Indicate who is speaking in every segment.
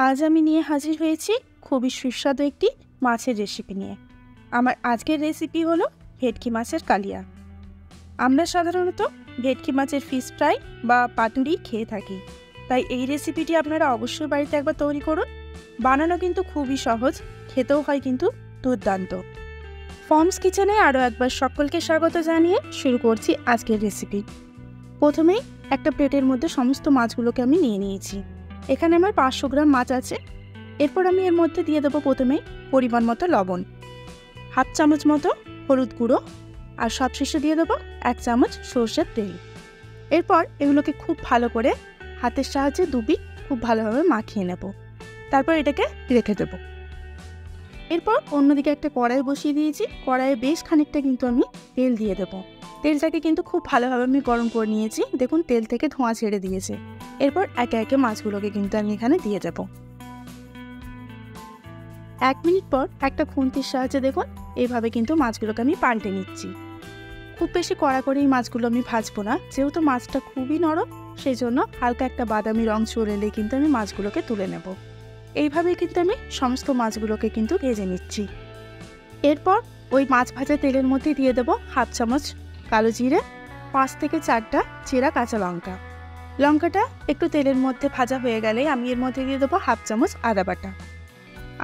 Speaker 1: আজ আমি নিয়ে হাজির হয়েছি খুবই সুস্বাদু একটি মাছের রেসিপি নিয়ে। আমার আজকের রেসিপি হলো ভেটকি মাছের কালিয়া। আমরা সাধারণত ভেটকি মাছের ফিশ ফ্রাই বা পাতুরি খেয়ে থাকি, তাই এই রেসিপিটি আপনারা অবশ্যই বাড়িতে একবার তৈরি করুন। বানানো কিন্তু খুবই সহজ, খেতেও হয় কিন্তু দুর্দান্ত। ফর্মস কিচেনে আরও একবার সকলকে স্বাগত জানিয়ে শুরু করছি আজকের রেসিপি। প্রথমেই একটা প্লেটের মধ্যে সমস্ত মাছগুলোকে আমি নিয়ে নিয়েছি। এখানে আমার 500 গ্রাম মাছ আছে। এরপর আমি এর মধ্যে দিয়ে দেবো প্রথমে পরিমাণ মতো লবণ, হাফ চামচ মতো হলুদ গুঁড়ো, আর সবশেষে দিয়ে দেবো 1 চামচ সর্ষের তেল। এরপর এগুলোকে খুব ভালো করে হাতের সাহায্যে খুব ভালোভাবে মাখিয়ে নেব। তারপর এটাকে রেখে দেবো। এরপর অন্যদিকে একটা কড়াই বসিয়ে দিয়েছি। কড়াইয়ে বেশ খানিকটা কিন্তু আমি তেল দিয়ে দেবো। তেলটাকে কিন্তু খুব ভালোভাবে আমি গরম করে নিয়েছি। দেখুন তেল থেকে ধোঁয়া ছেড়ে দিয়েছে। এরপর একে একে মাছগুলোকে কিন্তু আমি এখানে দিয়ে দেবো। 1 মিনিট পর একটা খুন্তির সাহায্যে দেখুন এইভাবে কিন্তু মাছগুলোকে আমি পাল্টে নিচ্ছি। খুব বেশি কড়া করে এই মাছগুলো আমি ভাজবো না, যেহেতু মাছটা খুবই নরম, সেই জন্য হালকা একটা বাদামি রং চলে এলে কিন্তু আমি মাছগুলোকে তুলে নেব। এইভাবেই কিন্তু আমি সমস্ত মাছগুলোকে কিন্তু ভেজে নিচ্ছি। এরপর ওই মাছ ভাজা তেলের মধ্যে দিয়ে দেবো হাফ চামচ কালো জিরে, 5 থেকে 4টা চেরা কাঁচা লঙ্কা। লঙ্কাটা একটু তেলের মধ্যে ভাজা হয়ে গেলে আমি এর মধ্যে দিয়ে দেবো হাফ চামচ আদা বাটা।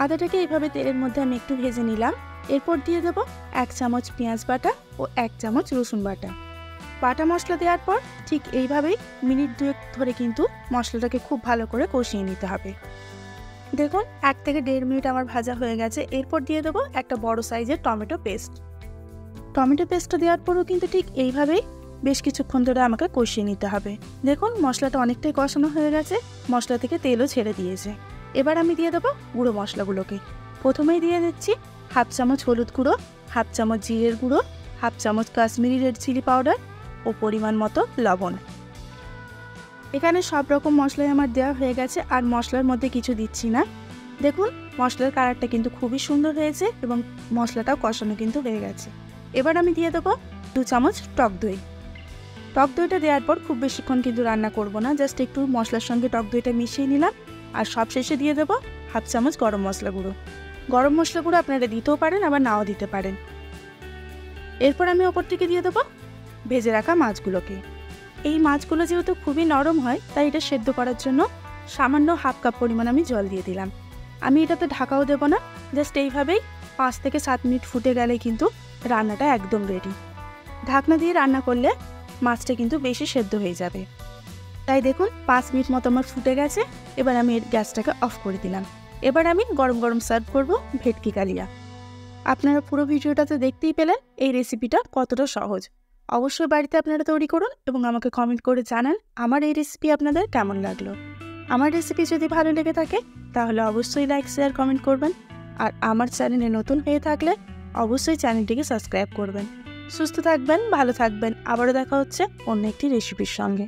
Speaker 1: আদাটাকে এইভাবে তেলের মধ্যে আমি একটু ভেজে নিলাম। এরপর দিয়ে দেবো 1 চামচ পেঁয়াজ বাটা ও 1 চামচ রসুন বাটা। বাটা মশলা দেওয়ার পর ঠিক এইভাবেই মিনিট 2 ধরে কিন্তু মশলাটাকে খুব ভালো করে কষিয়ে নিতে হবে। দেখুন 1 থেকে 1.5 মিনিট আমার ভাজা হয়ে গেছে। এরপর দিয়ে দেবো একটা বড় সাইজের টমেটো পেস্ট। টমেটো পেস্টটা দেওয়ার পরও কিন্তু ঠিক এইভাবেই বেশ কিছুক্ষণ ধরে আমাকে কষিয়ে নিতে হবে। দেখুন মশলাটা অনেকটাই কষানো হয়ে গেছে, মশলা থেকে তেলও ছেড়ে দিয়েছে। এবার আমি দিয়ে দেবো গুঁড়ো মশলাগুলোকে। প্রথমেই দিয়ে দিচ্ছি হাফ চামচ হলুদ গুঁড়ো, হাফ চামচ জিরের গুঁড়ো, হাফ চামচ কাশ্মীরি রেড চিলি পাউডার ও পরিমাণ মতো লবণ। এখানে সব রকম মশলাই আমার দেওয়া হয়ে গেছে, আর মশলার মধ্যে কিছু দিচ্ছি না। দেখুন মশলার কালারটা কিন্তু খুবই সুন্দর হয়েছে এবং মশলাটাও কষানো কিন্তু হয়ে গেছে। এবার আমি দিয়ে দেবো 2 চামচ টক দই। টক দইটা দেওয়ার পর খুব বেশিক্ষণ কিন্তু রান্না করব না, জাস্ট একটু মশলার সঙ্গে টক দইটা মিশিয়ে নিলাম। আর সবশেষে দিয়ে দেবো হাফ চামচ গরম মশলা গুঁড়ো। গরম মশলা গুঁড়ো আপনারা দিতেও পারেন, আবার নাও দিতে পারেন। এরপর আমি ওপর থেকে দিয়ে দেবো ভেজে রাখা মাছগুলোকে। এই মাছগুলো যেহেতু খুবই নরম হয়, তাই এটা সেদ্ধ করার জন্য সামান্য হাফ কাপ পরিমাণ আমি জল দিয়ে দিলাম। আমি এটাতে ঢাকাও দেবো না, জাস্ট এইভাবেই 5 থেকে 7 মিনিট ফুটে গেলে কিন্তু রান্নাটা একদম রেডি। ঢাকনা দিয়ে রান্না করলে মাছটা কিন্তু বেশি সেদ্ধ হয়ে যাবে। তাই দেখুন 5 মিনিট মতো আমার ফুটে গেছে। এবার আমি এর গ্যাসটাকে অফ করে দিলাম। এবার আমি গরম গরম সার্ভ করব ভেটকি কালিয়া। আপনারা পুরো ভিডিওটাতে দেখতেই পেলেন এই রেসিপিটা কতটা সহজ। অবশ্যই বাড়িতে আপনারা তৈরি করুন এবং আমাকে কমেন্ট করে জানান আমার এই রেসিপি আপনাদের কেমন লাগলো। আমার রেসিপি যদি ভালো লেগে থাকে তাহলে অবশ্যই লাইক, শেয়ার, কমেন্ট করবেন। আর আমার চ্যানেলে নতুন হয়ে থাকলে অবশ্যই চ্যানেলটিকে সাবস্ক্রাইব করবেন। সুস্থ থাকবেন, ভালো থাকবেন। আবারও দেখা হচ্ছে অন্য একটি রেসিপির সঙ্গে।